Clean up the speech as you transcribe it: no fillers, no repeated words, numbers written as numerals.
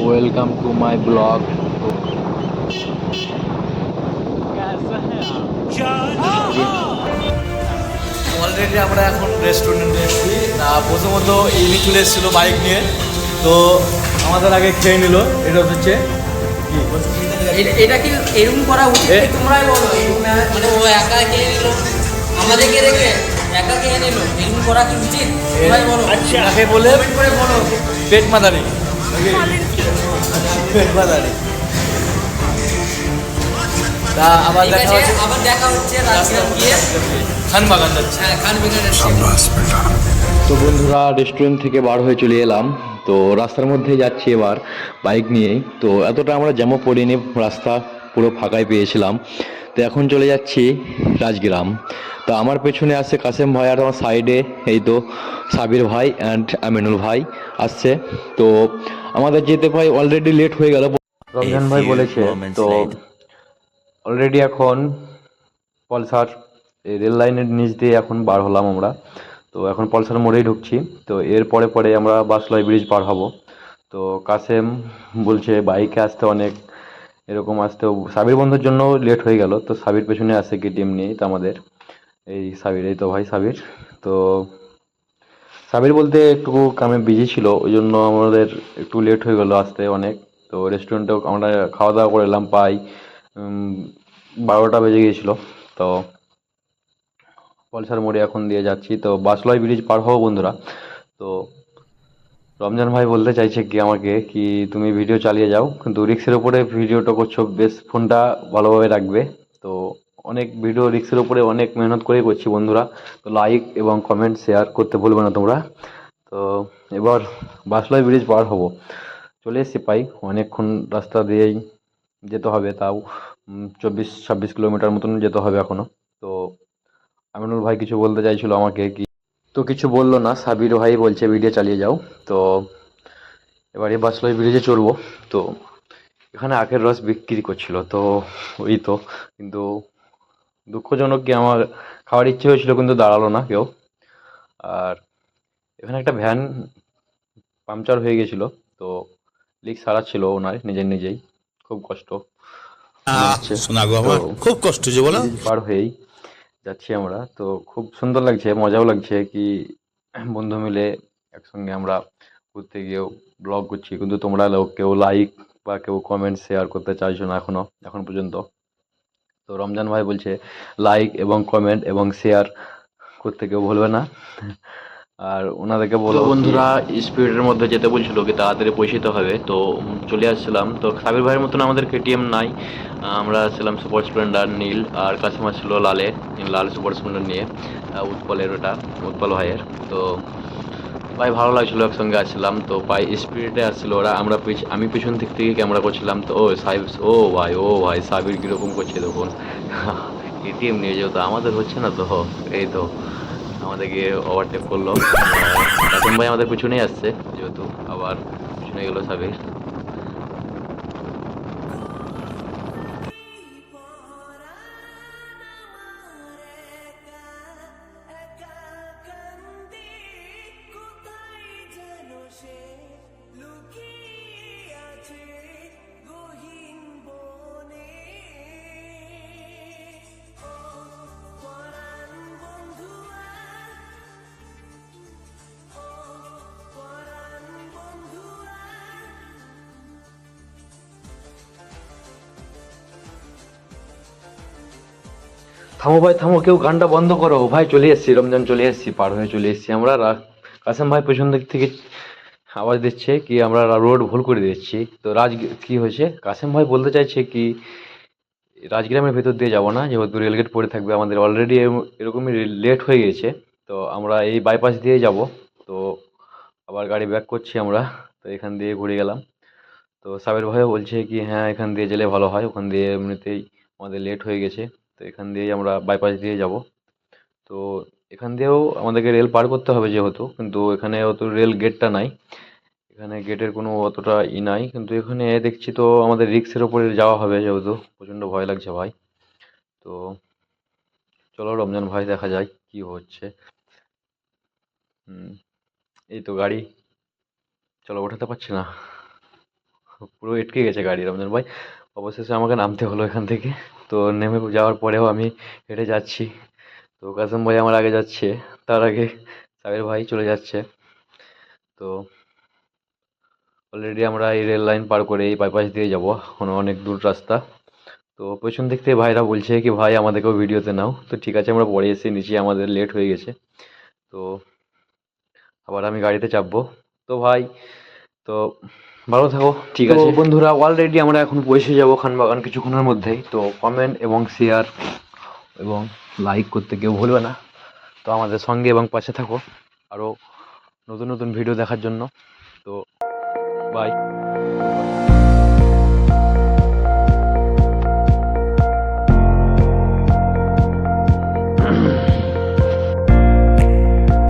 Welcome to my blog. तो already আমরা এখন রেস্টুরেন্টে এসেছি। প্রথমত ইনি চলে এসেছিলো বাইক নিয়ে, তো আমাদের আগে খেয়ে নিল। এটা হচ্ছে এটা কি এরকম করা উচিত? তোমরাই বলো। মানে ও একা খেয়ে নিল, আমাদেরকে রেখে একা খেয়ে নিল, এরকম করা কি উচিত? তোমরাই বলো। এটাকে বলে করে বলো। পেট মাদারি, পেট মাদারি। তা আবার ঠিক দেখা আছে, হচ্ছে, আবার দেখা হচ্ছে রাজগ্রাম গিয়ে। খানবাগান যাচ্ছে। হ্যাঁ, খান বিকানের। তো বন্ধুরা রেস্টুরেন্ট থেকে বার হয়ে চলে এলাম। তো রাস্তার মধ্যে যাচ্ছি এবার বাইক নিয়েই। তো এতটা আমরা জ্যামও পড়িনি, রাস্তা পুরো ফাঁকাই পেয়েছিলাম। তো এখন চলে যাচ্ছি রাজগ্রাম। তো আমার পেছনে আসছে কাসেম ভাই, আর আমার সাইডে এই তো সাবির ভাই অ্যান্ড আমিনুল ভাই আসছে। তো আমাদের যেতে ভাই অলরেডি লেট হয়ে গেল। রমজান ভাই বলেছে তো অলরেডি এখন পলসার এই রেল লাইনের নিচ দিয়ে এখন বার হলাম আমরা। তো এখন পলসার মোড়েই ঢুকছি। তো এর পরে পরে আমরা বাসলয় ব্রিজ পার হব। তো কাসেম বলছে বাইকে আসতে অনেক এরকম আসতেও সাবির বন্ধুর জন্য লেট হয়ে গেল। তো সাবির পেছনে আসে কেটিএম নিয়েই। তো আমাদের এই সাবির, এই তো ভাই সাবির। তো সাবির বলতে একটু কামে বিজি ছিল, ওই জন্য আমাদের একটু লেট হয়ে গেল আসতে অনেক। তো রেস্টুরেন্টেও আমরা খাওয়া দাওয়া করে এলাম প্রায় 12টা বেজে গিয়েছিল। তো পলসার মোড়ে এখন দিয়ে যাচ্ছি। তো বাসলয় ব্রিজ পার হবো বন্ধুরা। তো রমজান ভাই বলতে চাইছে কি আমাকে কি তুমি ভিডিও চালিয়ে যাও, কিন্তু রিক্সের উপরে ভিডিওটা করছো, বেশ ফোনটা ভালোভাবে রাখবে। তো অনেক ভিডিও রিক্সের উপরে অনেক মেহনত করেই করছি বন্ধুরা। তো লাইক এবং কমেন্ট শেয়ার করতে ভুলবে না তোমরা। তো এবার বাসলয় ব্রিজ পার হব, চলে এসেছি প্রায়। অনেকক্ষণ রাস্তা দিয়েই যেতে হবে, তাও 24-26 কিলোমিটার মতন যেতে হবে এখনো। তো আমিনুল ভাই কিছু বলতে চাইছিল আমাকে কি, তো কিছু বললো না, সাবির ভাই বলছে ভিডিও চালিয়ে যাও। তো এবারে বাসলই ব্রিজে চড়বো। তো এখানে আখের রস বিক্রি করছিল, তো ওই তো, কিন্তু দুঃখজনক কি আমার খাওয়ার ইচ্ছে হয়েছিল কিন্তু দাঁড়ালো না কেউ। আর এখানে একটা ভ্যান পাংচার হয়ে গেছিল। তো লিক সারাচ্ছিল ওনার নিজের নিজেই, খুব কষ্ট মনে হচ্ছে। শোনা গো তো আমার খুব কষ্ট যে বলো। ব্রিজ পার হয়েই যাচ্ছি আমরা। তো খুব সুন্দর লাগছে, মজাও লাগছে কি বন্ধু মিলে একসঙ্গে আমরা ঘুরতে গিয়েও ব্লগ করছি, কিন্তু তোমরা কেউ লাইক বা কেউ কমেন্ট শেয়ার করতে চাইছো না এখন পর্যন্ত। তো রমজান ভাই বলছে লাইক এবং কমেন্ট এবং শেয়ার করতে কেউ ভুলবে না। আর ওনাদেরকে বলো বন্ধুরা স্পিডের মধ্যে যেতে বলছিল কি তাড়াতাড়ি পৌঁছতে হবে। তো চলে আসছিলাম। তো সাবির ভাইয়ের মতন আমাদের কেটিএম নাই, আমরা ছিলাম সুপার স্প্লেন্ডার নীল, আর কাছে ছিল লাল সুপার স্প্লেন্ডার নিয়ে, উৎপলের, ওটা উৎপল ভাইয়ের। তো ভাই ভালো লাগছিল, একসঙ্গে আসছিলাম। তো ভাই স্পিডে আসছিল ওরা, আমি পিছন দিক থেকে ক্যামেরা করছিলাম। তো ও ভাই সাবির কিরকম করছে দেখুন। কেটিএম নিয়ে যেহেতু আমাদের হচ্ছে না, তো এই তো আমাদেরকে ওভারটেক করলো। কাসেম ভাই আমাদের পিছনেই আসছে যেহেতু, আবার পিছনে গেল সাবির। থামো ভাই থামো, কেউ গানটা বন্ধ করো ভাই। চলে এসেছি, রমজান চলে এসেছি, পার হয়ে চলে এসেছি আমরা। কাসেম ভাই পেছন দিক থেকে আওয়াজ দিচ্ছে কি আমরা রোড ভুল করে দিচ্ছি। তো কি হয়েছে, কাসেম ভাই বলতে চাইছে কি রাজগ্রামের ভেতর দিয়ে যাবো না, যেহেতু রেলগেট পড়ে থাকবে, আমাদের অলরেডি এরকমই লেট হয়ে গেছে। তো আমরা এই বাইপাস দিয়ে যাব। তো আবার গাড়ি ব্যাক করছি আমরা। তো এখান দিয়ে ঘুরে গেলাম। তো সাবির ভাইও বলছে কি হ্যাঁ এখান দিয়ে গেলে ভালো হয়, ওখান দিয়ে এমনিতেই আমাদের লেট হয়ে গেছে। তো এখান দিয়েই আমরা বাইপাস দিয়ে যাব। তো এখান দিয়েও আমাদেরকে রেল পার করতে হবে যেহেতু, কিন্তু এখানে অত রেল গেটটা নাই, এখানে গেটের কোনো অতটা নাই। কিন্তু এখানে দেখছি তো আমাদের রিক্সের ওপরে যাওয়া হবে যেহেতু, প্রচণ্ড ভয় লাগছে ভাই। তো চলো রমজান ভাই, দেখা যায় কি হচ্ছে। হুম, এই তো গাড়ি, চলো ওঠাতে পারছি না। পুরো আটকে গেছে গাড়ি রমজান ভাই। অবশেষে আমাকে নামতে হলো এখান থেকে। তো নেমে যাওয়ার পরেও আমি হেঁটে যাচ্ছি। তো কাসেম ভাই আমার আগে যাচ্ছে, তার আগে সাবির ভাই চলে যাচ্ছে। তো অলরেডি আমরা এই রেল লাইন পার করে এই বাইপাস দিয়ে যাব, এখনো অনেক দূর রাস্তা। তো পেছন দিক থেকে ভাইরা বলছে কি ভাই আমাদেরকেও ভিডিওতে নাও। তো ঠিক আছে, আমরা পরে এসে নিচে, আমাদের লেট হয়ে গেছে। তো আবার আমি গাড়িতে চাপবো। তো ভাই, তো ভালো থাকো, ঠিক আছে বন্ধুরা। অলরেডি আমরা এখন পৌঁছে যাবো খানবাগান কিছুক্ষণের মধ্যেই। তো কমেন্ট এবং শেয়ার এবং লাইক করতে কেউ ভুলবে না। তো আমাদের সঙ্গে এবং পাশে থাকো আরও নতুন নতুন ভিডিও দেখার জন্য। তো বাই।